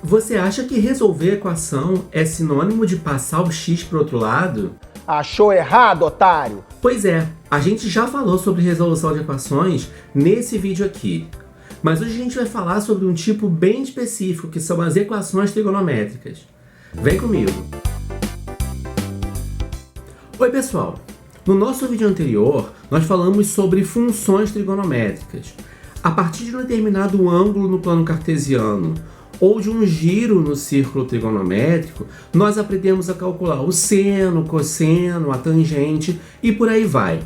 Você acha que resolver a equação é sinônimo de passar o x para o outro lado? Achou errado, otário? Pois é, a gente já falou sobre resolução de equações nesse vídeo aqui. Mas hoje a gente vai falar sobre um tipo bem específico, que são as equações trigonométricas. Vem comigo! Oi pessoal! No nosso vídeo anterior, nós falamos sobre funções trigonométricas. A partir de um determinado ângulo no plano cartesiano ou de um giro no círculo trigonométrico, nós aprendemos a calcular o seno, o cosseno, a tangente e por aí vai.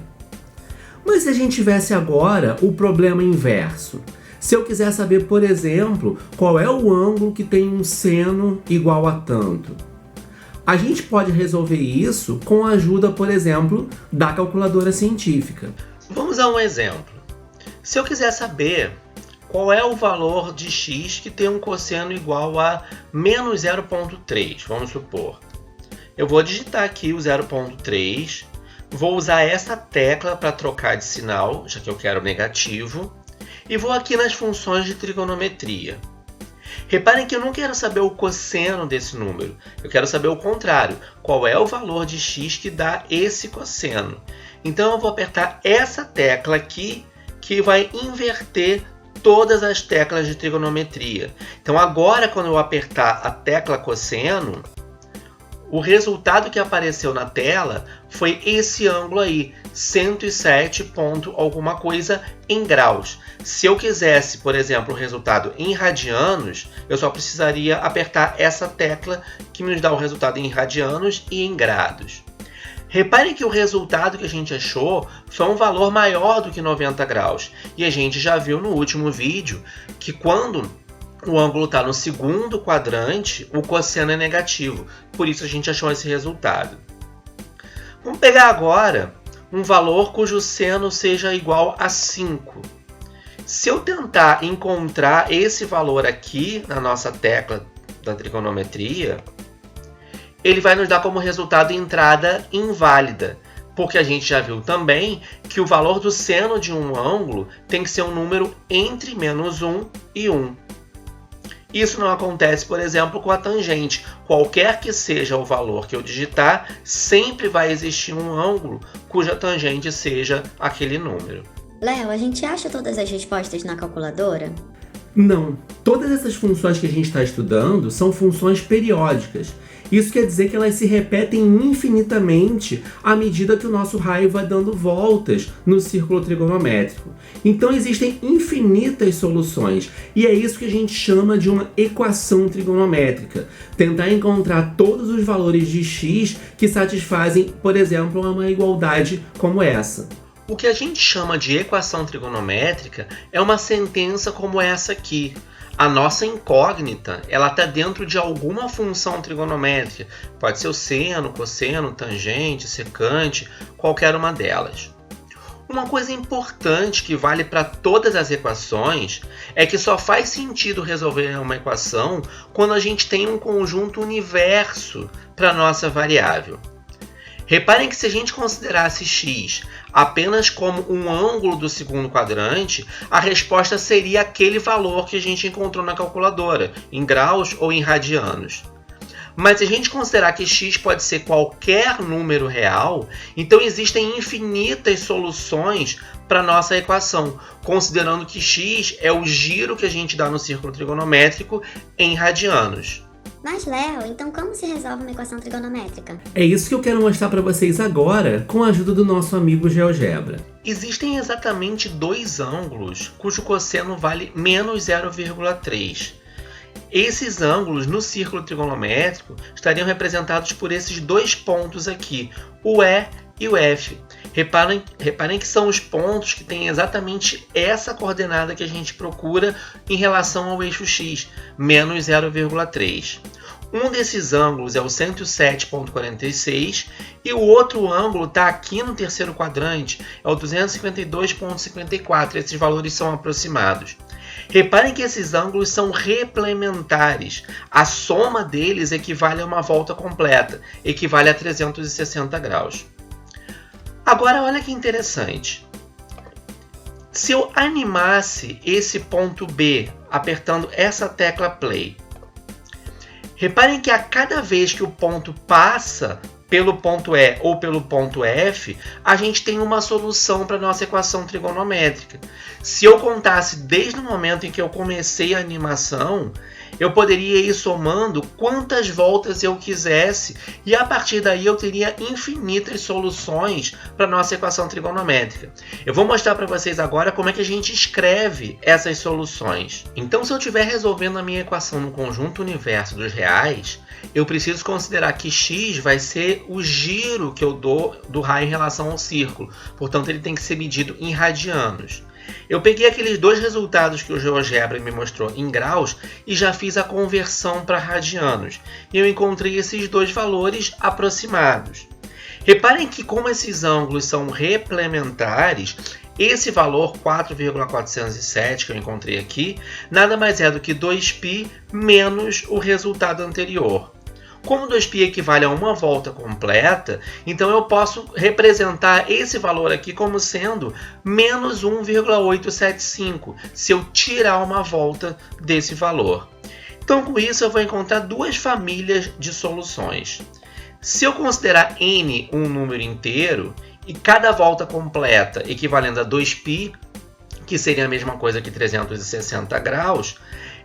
Mas se a gente tivesse agora o problema inverso, se eu quiser saber, por exemplo, qual é o ângulo que tem um seno igual a tanto, a gente pode resolver isso com a ajuda, por exemplo, da calculadora científica. Vamos a um exemplo. Se eu quiser saber qual é o valor de x que tem um cosseno igual a menos 0,3, vamos supor. Eu vou digitar aqui o 0,3, vou usar essa tecla para trocar de sinal, já que eu quero negativo, e vou aqui nas funções de trigonometria. Reparem que eu não quero saber o cosseno desse número, eu quero saber o contrário, qual é o valor de x que dá esse cosseno. Então eu vou apertar essa tecla aqui, que vai inverter todas as teclas de trigonometria. Então agora, quando eu apertar a tecla cosseno, o resultado que apareceu na tela foi esse ângulo aí, 107 ponto alguma coisa em graus. Se eu quisesse, por exemplo, o resultado em radianos, eu só precisaria apertar essa tecla que nos dá o resultado em radianos e em grados. Reparem que o resultado que a gente achou foi um valor maior do que 90 graus. E a gente já viu no último vídeo que quando o ângulo está no segundo quadrante, o cosseno é negativo. Por isso a gente achou esse resultado. Vamos pegar agora um valor cujo seno seja igual a 5. Se eu tentar encontrar esse valor aqui na nossa tecla da trigonometria, ele vai nos dar como resultado entrada inválida, porque a gente já viu também que o valor do seno de um ângulo tem que ser um número entre menos 1 e 1. Isso não acontece, por exemplo, com a tangente. Qualquer que seja o valor que eu digitar, sempre vai existir um ângulo cuja tangente seja aquele número. Léo, a gente acha todas as respostas na calculadora? Não, todas essas funções que a gente está estudando são funções periódicas. Isso quer dizer que elas se repetem infinitamente à medida que o nosso raio vai dando voltas no círculo trigonométrico. Então existem infinitas soluções, e é isso que a gente chama de uma equação trigonométrica. Tentar encontrar todos os valores de x que satisfazem, por exemplo, uma igualdade como essa. O que a gente chama de equação trigonométrica é uma sentença como essa aqui. A nossa incógnita, ela está dentro de alguma função trigonométrica. Pode ser o seno, cosseno, tangente, secante, qualquer uma delas. Uma coisa importante que vale para todas as equações é que só faz sentido resolver uma equação quando a gente tem um conjunto universo para a nossa variável. Reparem que se a gente considerasse x apenas como um ângulo do segundo quadrante, a resposta seria aquele valor que a gente encontrou na calculadora, em graus ou em radianos. Mas se a gente considerar que x pode ser qualquer número real, então existem infinitas soluções para a nossa equação, considerando que x é o giro que a gente dá no círculo trigonométrico em radianos. Mas, Léo, então como se resolve uma equação trigonométrica? É isso que eu quero mostrar para vocês agora com a ajuda do nosso amigo GeoGebra. Existem exatamente dois ângulos cujo cosseno vale menos 0,3. Esses ângulos no círculo trigonométrico estariam representados por esses dois pontos aqui, o E e o F. Reparem que são os pontos que têm exatamente essa coordenada que a gente procura em relação ao eixo x, menos 0,3. Um desses ângulos é o 107,46 e o outro ângulo está aqui no terceiro quadrante, é o 252,54. Esses valores são aproximados. Reparem que esses ângulos são replementares. A soma deles equivale a uma volta completa, equivale a 360 graus. Agora, olha que interessante. Se eu animasse esse ponto B apertando essa tecla play, Reparem que a cada vez que o ponto passa pelo ponto E ou pelo ponto F, a gente tem uma solução para a nossa equação trigonométrica. Se eu contasse desde o momento em que eu comecei a animação, eu poderia ir somando quantas voltas eu quisesse e a partir daí eu teria infinitas soluções para a nossa equação trigonométrica. Eu vou mostrar para vocês agora como é que a gente escreve essas soluções. Então, se eu estiver resolvendo a minha equação no conjunto universo dos reais, eu preciso considerar que x vai ser o giro que eu dou do raio em relação ao círculo. Portanto, ele tem que ser medido em radianos. Eu peguei aqueles dois resultados que o GeoGebra me mostrou em graus e já fiz a conversão para radianos. E eu encontrei esses dois valores aproximados. Reparem que como esses ângulos são replementares, esse valor 4,407 que eu encontrei aqui, nada mais é do que 2π menos o resultado anterior. Como 2π equivale a uma volta completa, então eu posso representar esse valor aqui como sendo menos 1,875, se eu tirar uma volta desse valor. Então, com isso, eu vou encontrar duas famílias de soluções. Se eu considerar n um número inteiro, e cada volta completa equivalendo a 2π, que seria a mesma coisa que 360 graus,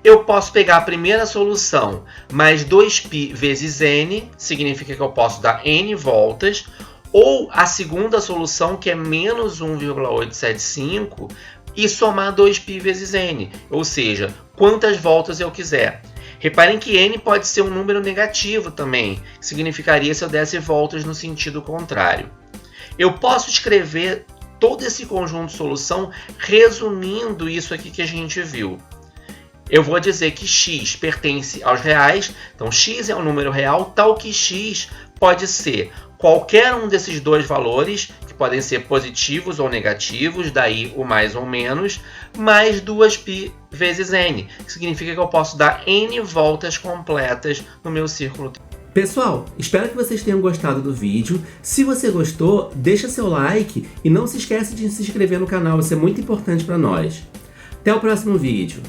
eu posso pegar a primeira solução mais 2π vezes n, significa que eu posso dar n voltas, ou a segunda solução, que é menos 1,875, e somar 2π vezes n, ou seja, quantas voltas eu quiser. Reparem que n pode ser um número negativo também, que significaria se eu desse voltas no sentido contrário. Eu posso escrever todo esse conjunto de solução resumindo isso aqui que a gente viu. Eu vou dizer que x pertence aos reais, então x é um número real, tal que x pode ser qualquer um desses dois valores, que podem ser positivos ou negativos, daí o mais ou menos, mais 2π vezes n, que significa que eu posso dar n voltas completas no meu círculo. Pessoal, espero que vocês tenham gostado do vídeo. Se você gostou, deixa seu like e não se esquece de se inscrever no canal, isso é muito importante para nós. Até o próximo vídeo.